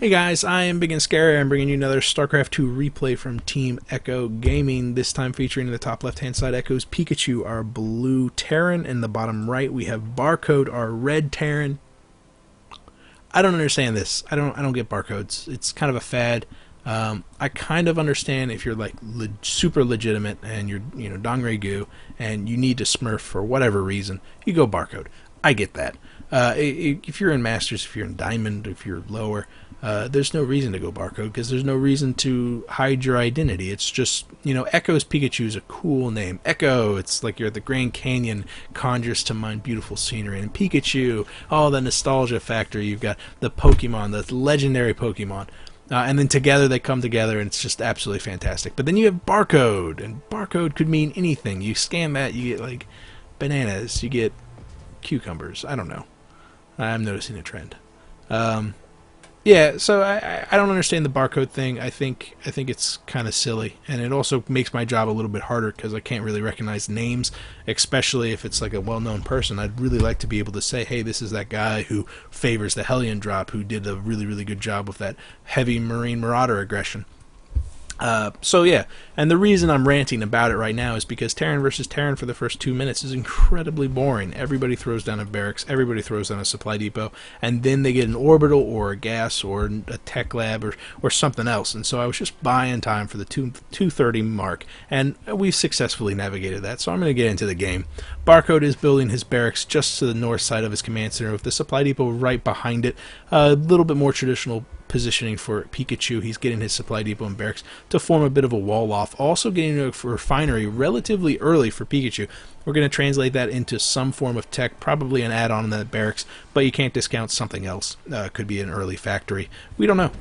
Hey guys, I am Big and Scary. I'm bringing you another StarCraft 2 replay from Team Echo Gaming, this time featuring in the top left-hand side Echo's Pikachu, our blue Terran. In the bottom right, we have Barcode, our red Terran. I don't understand this. I don't get barcodes. It's kind of a fad. I kind of understand if you're like super legitimate and you're Dongre Goo and you need to smurf for whatever reason, you go barcode. I get that. If you're in Masters, if you're in Diamond, if you're lower, there's no reason to go barcode because there's no reason to hide your identity. It's just, Echo's Pikachu is a cool name. Echo, it's like you're at the Grand Canyon, conjures to mind beautiful scenery. And Pikachu, all the nostalgia factor. You've got the Pokemon, the legendary Pokemon. And then together they come together and it's just absolutely fantastic. But then you have barcode, and barcode could mean anything. You scan that, you get like bananas, you get cucumbers. I don't know. I'm noticing a trend. Yeah, so I don't understand the barcode thing. I think it's kind of silly, and it also makes my job a little bit harder because I can't really recognize names, especially if it's like a well-known person. I'd really like to be able to say, hey, this is that guy who favors the Hellion drop, who did a really, really good job with that heavy Marine Marauder aggression. So yeah, and the reason I'm ranting about it right now is because Terran versus Terran for the first 2 minutes is incredibly boring. Everybody throws down a barracks, everybody throws down a supply depot, and then they get an orbital or a gas or a tech lab or something else. And so I was just buying time for the 2:30 mark, and we've successfully navigated that. So I'm going to get into the game. Barcode is building his barracks just to the north side of his command center with the supply depot right behind it. A little bit more traditional positioning for Pikachu. He's getting his supply depot and barracks to form a bit of a wall off. Also getting a refinery relatively early for Pikachu. We're going to translate that into some form of tech, probably an add-on in that barracks, but you can't discount something else. Could be an early factory. We don't know.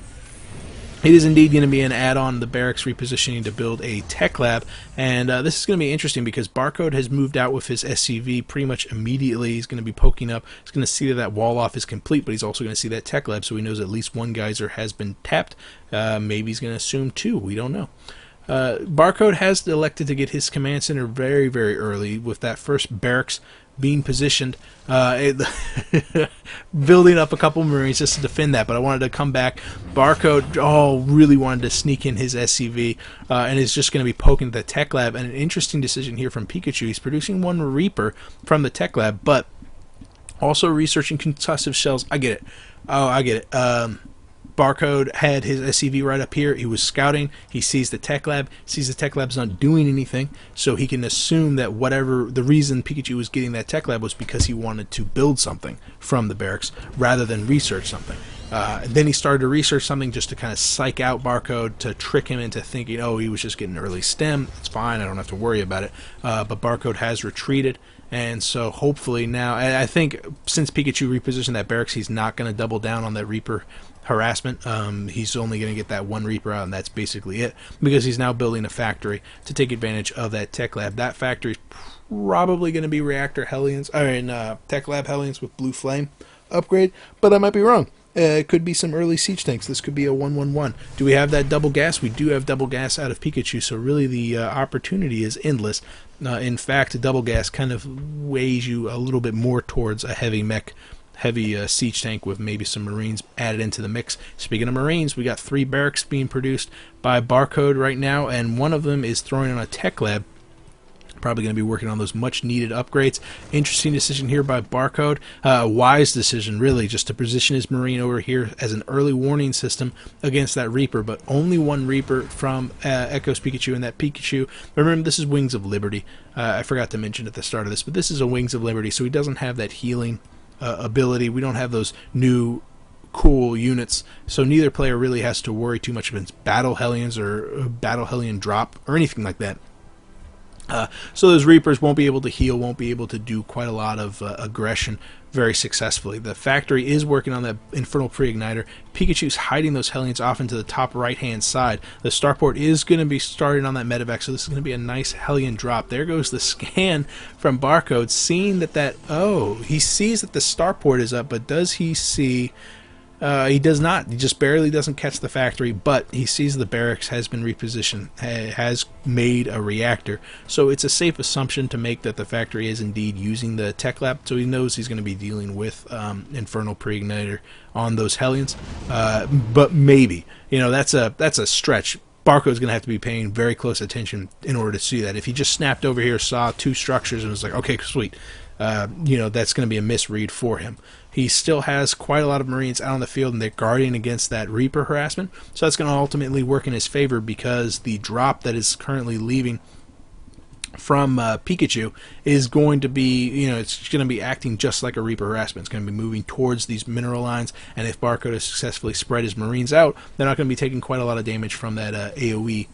It is indeed going to be an add-on, the barracks repositioning to build a tech lab, and this is going to be interesting because Barcode has moved out with his SCV pretty much immediately. He's going to be poking up. He's going to see that wall off is complete, but he's also going to see that tech lab, so he knows at least one geyser has been tapped. Maybe he's going to assume two. We don't know. Barcode has elected to get his command center very, very early with that first barracks being positioned, building up a couple Marines just to defend that. But I wanted to come back. Barcode, really wanted to sneak in his SCV, and is just going to be poking at the tech lab. And an interesting decision here from Pikachu. He's producing one Reaper from the tech lab, but also researching concussive shells. I get it. I get it. Barcode had his SCV right up here. He was scouting. He sees the tech lab. Sees the tech lab's not doing anything, so he can assume that whatever the reason Pikachu was getting that tech lab was because he wanted to build something from the barracks rather than research something. And then he started to research something just to kind of psych out Barcode, to trick him into thinking, oh, he was just getting early stem. It's fine. I don't have to worry about it. But Barcode has retreated. And so hopefully now, I think since Pikachu repositioned that barracks, he's not going to double down on that Reaper harassment. He's only going to get that one Reaper out, and that's basically it, because he's now building a factory to take advantage of that tech lab. That factory is probably going to be reactor Hellions, tech lab Hellions with blue flame upgrade, but I might be wrong. It could be some early siege tanks. This could be a 1-1-1. Do we have that double gas? We do have double gas out of Pikachu, so really the opportunity is endless. In fact, double gas kind of weighs you a little bit more towards a heavy mech, heavy siege tank with maybe some Marines added into the mix. Speaking of Marines, we got 3 barracks being produced by Barcode right now, and one of them is throwing on a tech lab. Probably going to be working on those much needed upgrades. Interesting decision here by Barcode. Wise decision, really, just to position his Marine over here as an early warning system against that Reaper, but only one Reaper from Echo's Pikachu, and that Pikachu, remember, this is Wings of Liberty. I forgot to mention at the start of this, but this is a Wings of Liberty, so he doesn't have that healing ability. We don't have those new cool units, so neither player really has to worry too much about Battle Hellions or Battle Hellion drop or anything like that. So those Reapers won't be able to heal, won't be able to do quite a lot of aggression very successfully. The factory is working on that Infernal Pre-Igniter. Pikachu's hiding those Hellions off into the top right-hand side. The starport is going to be starting on that medevac, so this is going to be a nice Hellion drop. There goes the scan from Barcode, seeing that he sees that the starport is up, but does he see He does not. He just barely doesn't catch the factory, but he sees the barracks has been repositioned, has made a reactor. So it's a safe assumption to make that the factory is indeed using the tech lab. So he knows he's going to be dealing with Infernal Preigniter on those Hellions. But maybe, that's a stretch. Barcode's going to have to be paying very close attention in order to see that. If he just snapped over here, saw two structures, and was like, okay, sweet, that's going to be a misread for him. He still has quite a lot of Marines out on the field, and they're guarding against that Reaper harassment. So that's going to ultimately work in his favor, because the drop that is currently leaving from Pikachu is going to be, it's going to be acting just like a Reaper harassment. It's going to be moving towards these mineral lines, and if Barcode has successfully spread his Marines out, they're not going to be taking quite a lot of damage from that AoE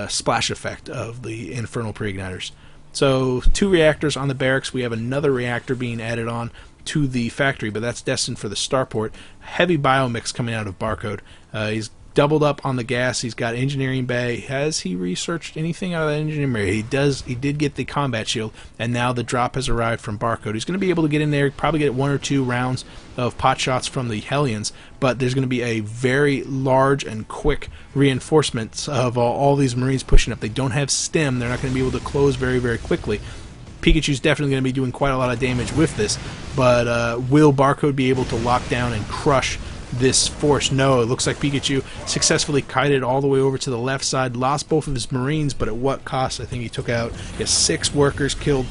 splash effect of the Infernal Preigniters. So 2 reactors on the barracks. We have another reactor being added on to the factory, but that's destined for the starport. Heavy biomix coming out of Barcode. He's doubled up on the gas. He's got engineering bay. Has he researched anything out of that engineering bay? He does. He did get the combat shield, and now the drop has arrived from Barcode. He's going to be able to get in there, probably get 1 or 2 rounds of pot shots from the Hellions, but there's going to be a very large and quick reinforcements of all these Marines pushing up. They don't have stem. They're not going to be able to close very, very quickly. Pikachu's definitely going to be doing quite a lot of damage with this, but will Barcode be able to lock down and crush this force? No, it looks like Pikachu successfully kited all the way over to the left side, lost both of his Marines, but at what cost? I think he took out 6 workers killed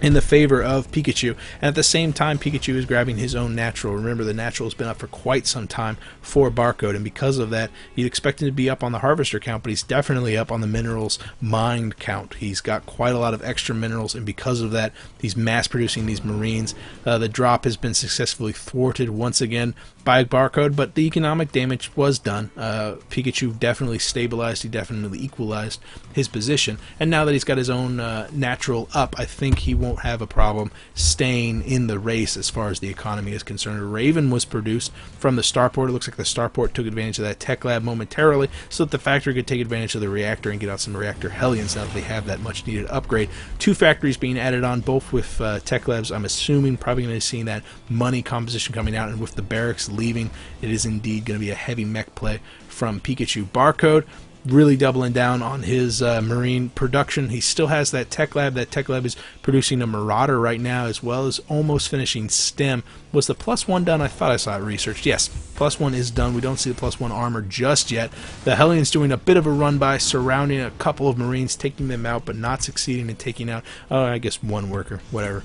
in the favor of Pikachu, and at the same time Pikachu is grabbing his own natural. Remember, the natural has been up for quite some time for Barcode, and because of that, you'd expect him to be up on the harvester count, but he's definitely up on the minerals mined count. He's got quite a lot of extra minerals, and because of that, he's mass producing these Marines. The drop has been successfully thwarted once again by Barcode, but the economic damage was done. Pikachu definitely stabilized, he definitely equalized his position, and now that he's got his own natural up, I think he won't have a problem staying in the race as far as the economy is concerned. A Raven was produced from the starport. It looks like the starport took advantage of that tech lab momentarily so that the factory could take advantage of the reactor and get out some reactor Hellions now that they have that much needed upgrade. 2 factories being added on, both with tech labs. I'm assuming probably going to see that money composition coming out, and with the barracks leaving, it is indeed going to be a heavy mech play from Pikachu. Barcode really doubling down on his Marine production. He still has that tech lab. That tech lab is producing a Marauder right now, as well as almost finishing STEM. Was the +1 done? I thought I saw it researched. Yes, +1 is done. We don't see the +1 armor just yet. The Hellions doing a bit of a run by, surrounding a couple of Marines, taking them out, but not succeeding in taking out, I guess, 1 worker, whatever.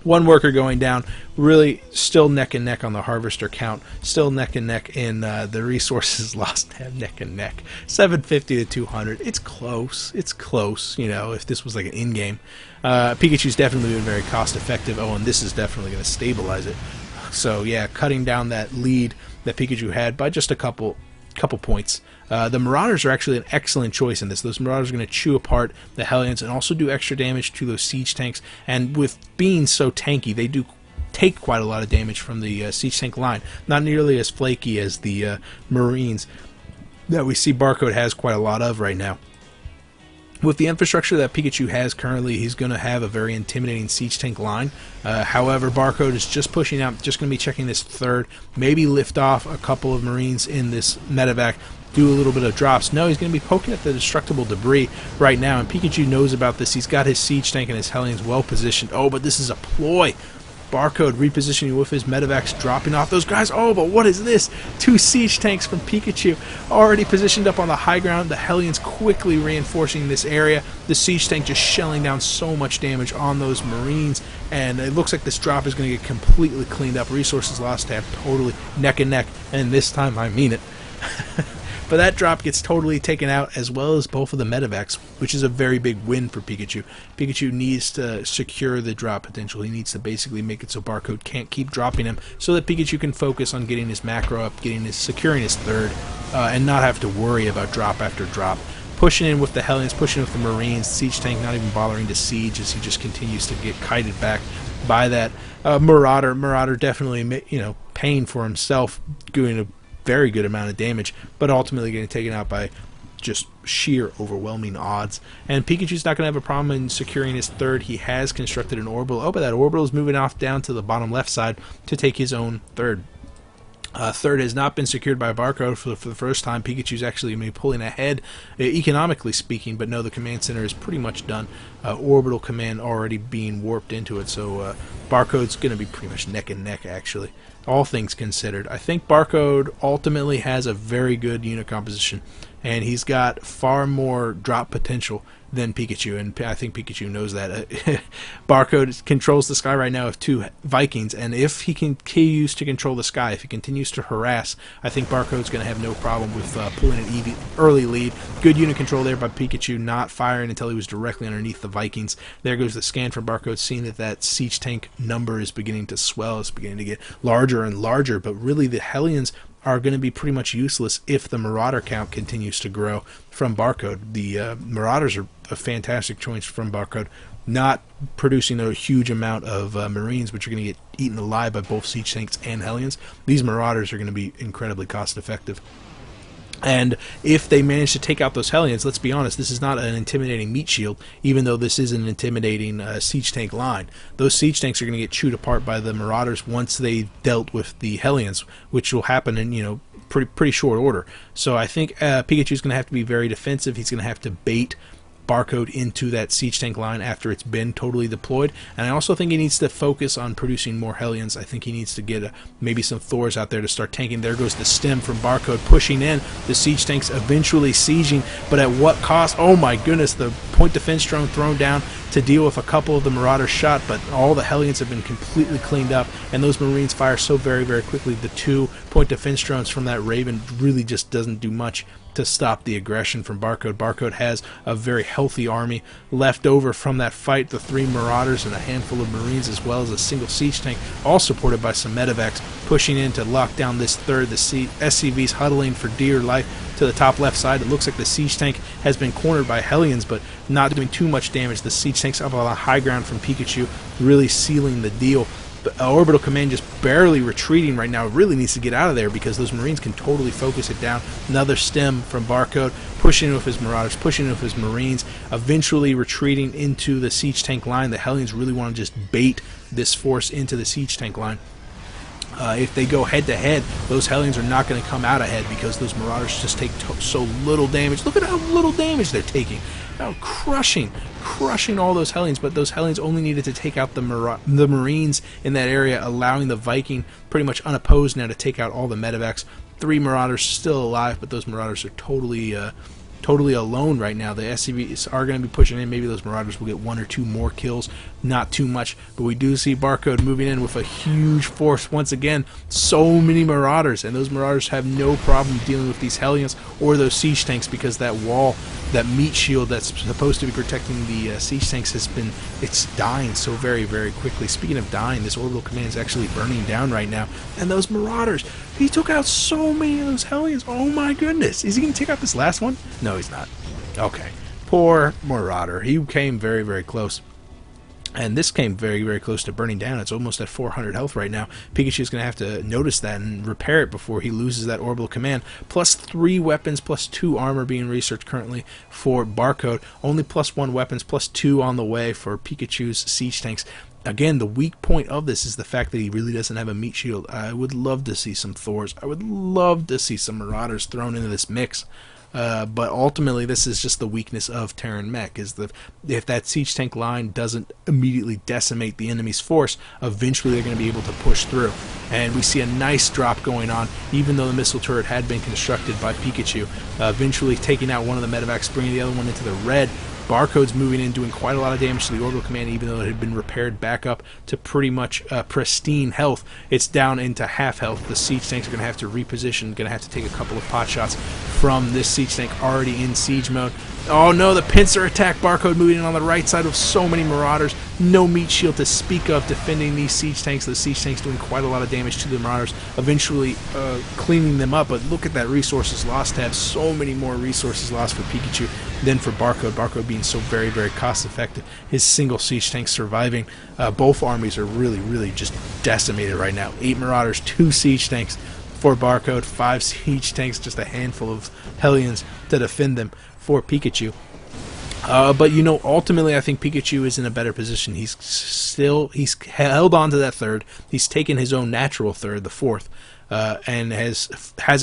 1 worker going down. Really still neck and neck on the harvester count, still neck and neck in the resources lost. Neck and neck, 750 to 200. It's close. It's close. If this was like an in-game, Pikachu's definitely been very cost effective. Oh, and this is definitely going to stabilize it. So yeah, cutting down that lead that Pikachu had by just a couple points. The Marauders are actually an excellent choice in this. Those Marauders are going to chew apart the Hellions and also do extra damage to those siege tanks, and with being so tanky, they do take quite a lot of damage from the siege tank line. Not nearly as flaky as the Marines that we see Barcode has quite a lot of right now. With the infrastructure that Pikachu has currently, he's going to have a very intimidating siege tank line. However, Barcode is just pushing out, just going to be checking this 3rd, maybe lift off a couple of Marines in this medevac, do a little bit of drops. No, he's going to be poking at the destructible debris right now, and Pikachu knows about this. He's got his siege tank and his Hellions well positioned. Oh, but this is a ploy. Barcode repositioning with his medevacs, dropping off those guys. Oh, but what is this? 2 siege tanks from Pikachu already positioned up on the high ground. The Hellions quickly reinforcing this area. The siege tank just shelling down so much damage on those Marines, and it looks like this drop is going to get completely cleaned up. Resources lost tab totally neck and neck, and this time I mean it. But that drop gets totally taken out, as well as both of the medevacs, which is a very big win for Pikachu. Pikachu needs to secure the drop potential. He needs to basically make it so Barcode can't keep dropping him, so that Pikachu can focus on getting his macro up, securing his 3rd, and not have to worry about drop after drop. Pushing in with the Hellions, pushing with the Marines, siege tank not even bothering to siege as he just continues to get kited back by that Marauder. Marauder definitely, paying for himself, doing a very good amount of damage, but ultimately getting taken out by just sheer overwhelming odds. And Pikachu's not going to have a problem in securing his 3rd. He has constructed an orbital. Oh, but that orbital is moving off down to the bottom left side to take his own 3rd. Third has not been secured by Barcode for the first time. Pikachu's actually going to be pulling ahead, economically speaking, but no, the command center is pretty much done. Orbital command already being warped into it, so Barcode's going to be pretty much neck and neck, actually, all things considered. I think Barcode ultimately has a very good unit composition, and he's got far more drop potential than Pikachu, and I think Pikachu knows that. Barcode controls the sky right now with 2 Vikings, and if he continues to control the sky, if he continues to harass, I think Barcode's going to have no problem with pulling an early lead. Good unit control there by Pikachu, not firing until he was directly underneath the Vikings. There goes the scan from Barcode, seeing that siege tank number is beginning to swell, it's beginning to get larger and larger, but really the Hellions are going to be pretty much useless if the Marauder count continues to grow from Barcode. The Marauders are a fantastic choice from Barcode, not producing a huge amount of Marines, which are going to get eaten alive by both Siege Tanks and Hellions. These Marauders are going to be incredibly cost effective. And if they manage to take out those Hellions, let's be honest, this is not an intimidating meat shield, even though this is an intimidating siege tank line. Those siege tanks are going to get chewed apart by the Marauders once they've dealt with the Hellions, which will happen in, pretty short order. So I think Pikachu's going to have to be very defensive. He's going to have to bait Barcode into that siege tank line after it's been totally deployed, and I also think he needs to focus on producing more Hellions. I think he needs to get maybe some Thors out there to start tanking. There goes the stem from Barcode pushing in, the siege tanks eventually sieging, but at what cost? Oh my goodness, the point defense drone thrown down to deal with a couple of the Marauders shot, but all the Hellions have been completely cleaned up, and those Marines fire so very, very quickly. The 2 point defense drones from that Raven really just doesn't do much to stop the aggression from Barcode. Barcode has a very healthy army left over from that fight. The 3 Marauders and a handful of Marines, as well as a single siege tank, all supported by some medevacs, pushing in to lock down this third. The SCVs huddling for dear life to the top left side. It looks like the siege tank has been cornered by Hellions, but not doing too much damage. The siege tank's up on the high ground from Pikachu, really sealing the deal. Orbital command just barely retreating right now. It really needs to get out of there because those Marines can totally focus it down. Another stem from Barcode, pushing in with his Marauders, pushing in with his Marines, eventually retreating into the siege tank line. The Hellions really want to just bait this force into the siege tank line. If they go head-to-head, those Hellions are not going to come out ahead because those Marauders just take so little damage. Look at how little damage they're taking. Now crushing all those Hellions, but those Hellions only needed to take out the Marines in that area, allowing the Viking pretty much unopposed now to take out all the medevacs. 3 Marauders still alive, but those Marauders are totally alone right now. The SCVs are going to be pushing in. Maybe those Marauders will get 1 or 2 more kills, not too much, but we do see Barcode moving in with a huge force once again. So many Marauders, and those Marauders have no problem dealing with these Hellions or those siege tanks because that wall, that meat shield that's supposed to be protecting the siege tanks it's dying so very, very quickly. Speaking of dying, this orbital command is actually burning down right now, and those Marauders, he took out so many of those Hellions. Oh my goodness, is he going to take out this last one? No, he's not. Okay, poor Marauder. He came very, very close. And this came very, very close to burning down. It's almost at 400 health right now. Pikachu's going to have to notice that and repair it before he loses that orbital command. Plus 3 weapons, plus 2 armor being researched currently for Barcode. Only plus 1 weapons, plus 2 on the way for Pikachu's siege tanks. Again, the weak point of this is the fact that he really doesn't have a meat shield. I would love to see some Thors. I would love to see some Marauders thrown into this mix. But ultimately, this is just the weakness of Terran Mech, is that if that siege tank line doesn't immediately decimate the enemy's force, eventually they're going to be able to push through. And we see a nice drop going on, even though the missile turret had been constructed by Pikachu, eventually taking out one of the medevacs, bringing the other one into the red. Barcode's moving in, doing quite a lot of damage to the orbital command, even though it had been repaired back up to pretty much pristine health. It's down into half health. The siege tanks are going to have to reposition, going to have to take a couple of pot shots from this siege tank already in siege mode. Oh no, the pincer attack. Barcode moving in on the right side with so many Marauders. No meat shield to speak of defending these siege tanks. The siege tanks doing quite a lot of damage to the Marauders, eventually cleaning them up. But look at that resources lost tab. So many more resources lost for Pikachu than for Barcode. Barcode being so very, very cost effective. His single siege tank surviving. Both armies are really, really just decimated right now. 8 Marauders, 2 siege tanks for Barcode, 5 siege tanks, just a handful of Hellions to defend them for Pikachu. But you know, ultimately, I think Pikachu is in a better position. He's held on to that third. He's taken his own natural third, the fourth, and has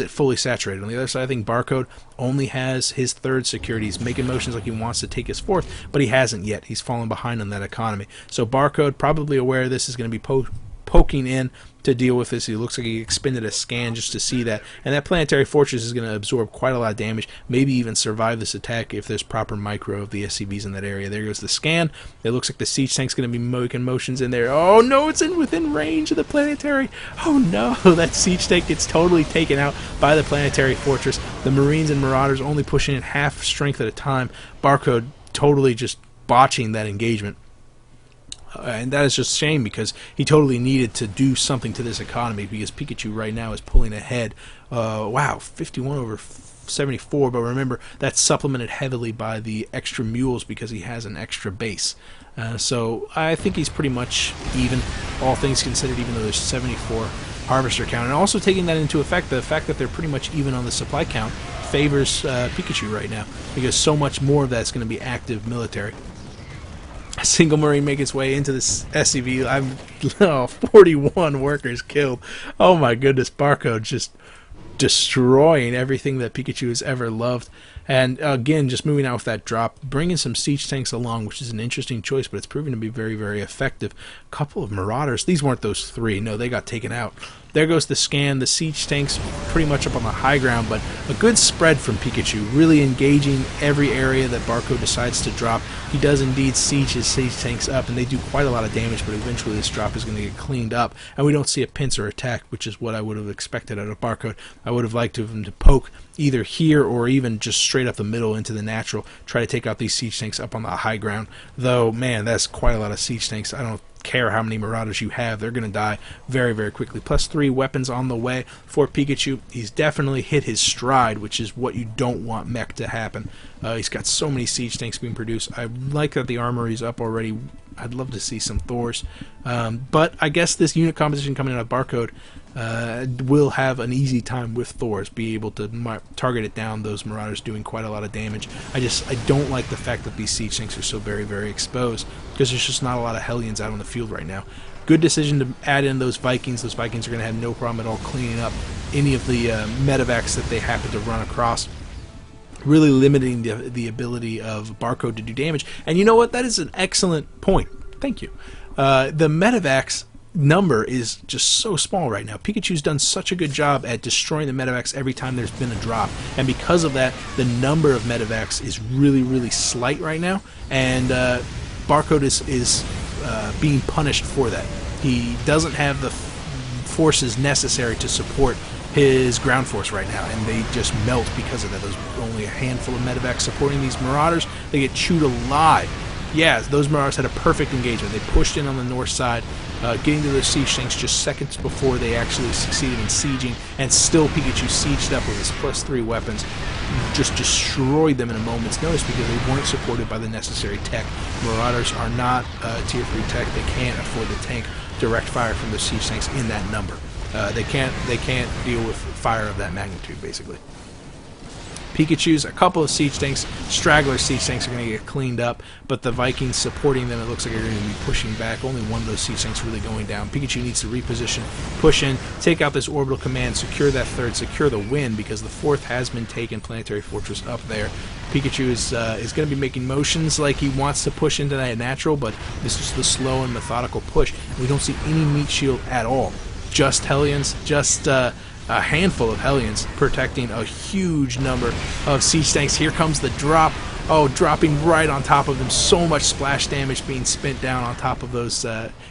it fully saturated. On the other side, I think Barcode only has his third security. He's making motions like he wants to take his fourth, but he hasn't yet. He's fallen behind on that economy. So Barcode, probably aware of this, is going to be poking in to deal with this. He looks like he expended a scan just to see that, and that planetary fortress is going to absorb quite a lot of damage, maybe even survive this attack if there's proper micro of the SCVs in that area. There goes the scan. It looks like the siege tank's going to be making motions in there. Oh no, it's within range of the planetary. Oh no, that siege tank gets totally taken out by the planetary fortress. The Marines and Marauders only pushing at half strength at a time. Barcode totally just botching that engagement. And that is just a shame, because he totally needed to do something to this economy, because Pikachu right now is pulling ahead. Wow, 51 over 74, but remember, that's supplemented heavily by the extra mules because he has an extra base. So I think he's pretty much even, all things considered, even though there's 74 harvester count. And also taking that into effect, the fact that they're pretty much even on the supply count favors Pikachu right now, because so much more of that's going to be active military. A single Marine make its way into this SCV. 41 workers killed. Oh my goodness, Barcode just destroying everything that Pikachu has ever loved. And again, just moving out with that drop, bringing some siege tanks along, which is an interesting choice, but it's proven to be very, very effective. A couple of Marauders. These weren't those three. No, they got taken out. There goes the scan. The siege tanks pretty much up on the high ground, but a good spread from Pikachu, really engaging every area that Barcode decides to drop. He does indeed siege his siege tanks up, and they do quite a lot of damage, but eventually this drop is going to get cleaned up, and we don't see a pincer attack, which is what I would have expected out of Barcode. I would have liked him to poke either here or even just straight up the middle into the natural, try to take out these siege tanks up on the high ground. Though, man, that's quite a lot of siege tanks. I don't care how many Marauders you have, they're going to die very, very quickly. +3 weapons on the way for Pikachu. He's definitely hit his stride, which is what you don't want mech to happen. He's got so many siege tanks being produced. I like that the armory's up already. I'd love to see some Thors. But I guess this unit composition coming out of Barcode will have an easy time with Thors, be able to target it down, those Marauders doing quite a lot of damage. I don't like the fact that these siege tanks are so very, very exposed, because there's just not a lot of Hellions out on the field right now. Good decision to add in those Vikings. Those Vikings are going to have no problem at all cleaning up any of the medevacs that they happen to run across, really limiting the ability of Barcode to do damage. And you know what? That is an excellent point. Thank you. The medevacs number is just so small right now. Pikachu's done such a good job at destroying the medevacs every time there's been a drop, and because of that, the number of medevacs is really, really slight right now, and Barcode is being punished for that. He doesn't have the forces necessary to support his ground force right now, and they just melt because of that. There's only a handful of medevacs supporting these Marauders. They get chewed alive. Yeah, those Marauders had a perfect engagement. They pushed in on the north side, getting to their siege tanks just seconds before they actually succeeded in sieging, and still Pikachu sieged up with his +3 weapons, just destroyed them in a moment's notice because they weren't supported by the necessary tech. Marauders are not tier 3 tech. They can't afford to tank direct fire from the siege tanks in that number. They can't deal with fire of that magnitude, basically. Pikachu's, a couple of siege tanks, straggler siege tanks are going to get cleaned up, but the Vikings supporting them, it looks like they're going to be pushing back. Only one of those siege tanks really going down. Pikachu needs to reposition, push in, take out this orbital command, secure that third, secure the win, because the fourth has been taken, planetary fortress up there. Pikachu is going to be making motions like he wants to push into that natural, but this is the slow and methodical push. We don't see any meat shield at all. Just Hellions, just a handful of Hellions protecting a huge number of siege tanks. Here comes the drop. Oh, dropping right on top of them. So much splash damage being spent down on top of those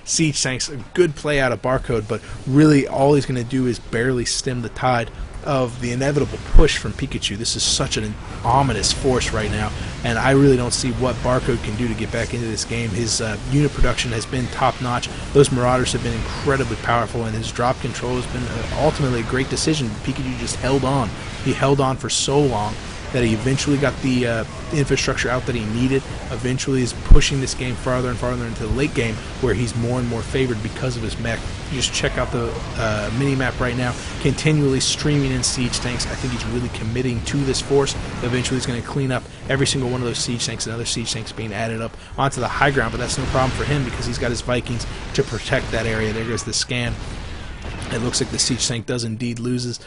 siege tanks. A good play out of Barcode, but really all he's going to do is barely stem the tide of the inevitable push from Pikachu. This is such an ominous force right now, and I really don't see what Barcode can do to get back into this game. His unit production has been top-notch. Those Marauders have been incredibly powerful, and his drop control has been ultimately a great decision. Pikachu just held on. He held on for so long that he eventually got the infrastructure out that he needed. Eventually is pushing this game farther and farther into the late game, where he's more and more favored because of his mech. You just check out the mini-map right now, continually streaming in siege tanks. I think he's really committing to this force. Eventually he's going to clean up every single one of those siege tanks and other siege tanks being added up onto the high ground, but that's no problem for him because he's got his Vikings to protect that area. There goes the scan. It looks like the siege tank does indeed loses.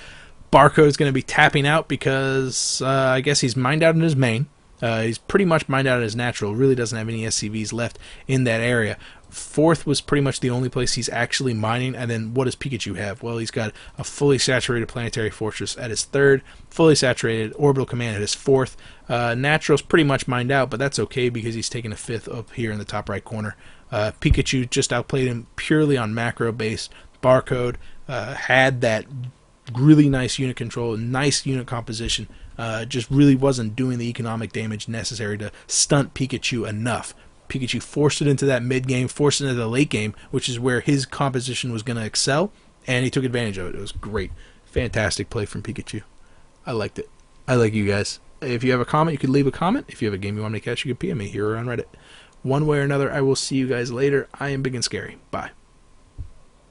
Barcode's going to be tapping out because I guess he's mined out in his main. He's pretty much mined out in his natural. Really doesn't have any SCVs left in that area. Fourth was pretty much the only place he's actually mining. And then what does Pikachu have? Well, he's got a fully saturated planetary fortress at his third, fully saturated orbital command at his fourth. Natural's pretty much mined out, but that's okay because he's taking a fifth up here in the top right corner. Pikachu just outplayed him purely on macro base. Barcode had that really nice unit control, nice unit composition, just really wasn't doing the economic damage necessary to stunt Pikachu enough. Pikachu forced it into that mid game, forced it into the late game, which is where his composition was going to excel, and he took advantage of it. It was great. Fantastic play from Pikachu. I liked it. I like you guys. If you have a comment, you can leave a comment. If you have a game you want me to catch, you can PM me here or on Reddit. One way or another, I will see you guys later. I am Big and Scary. Bye.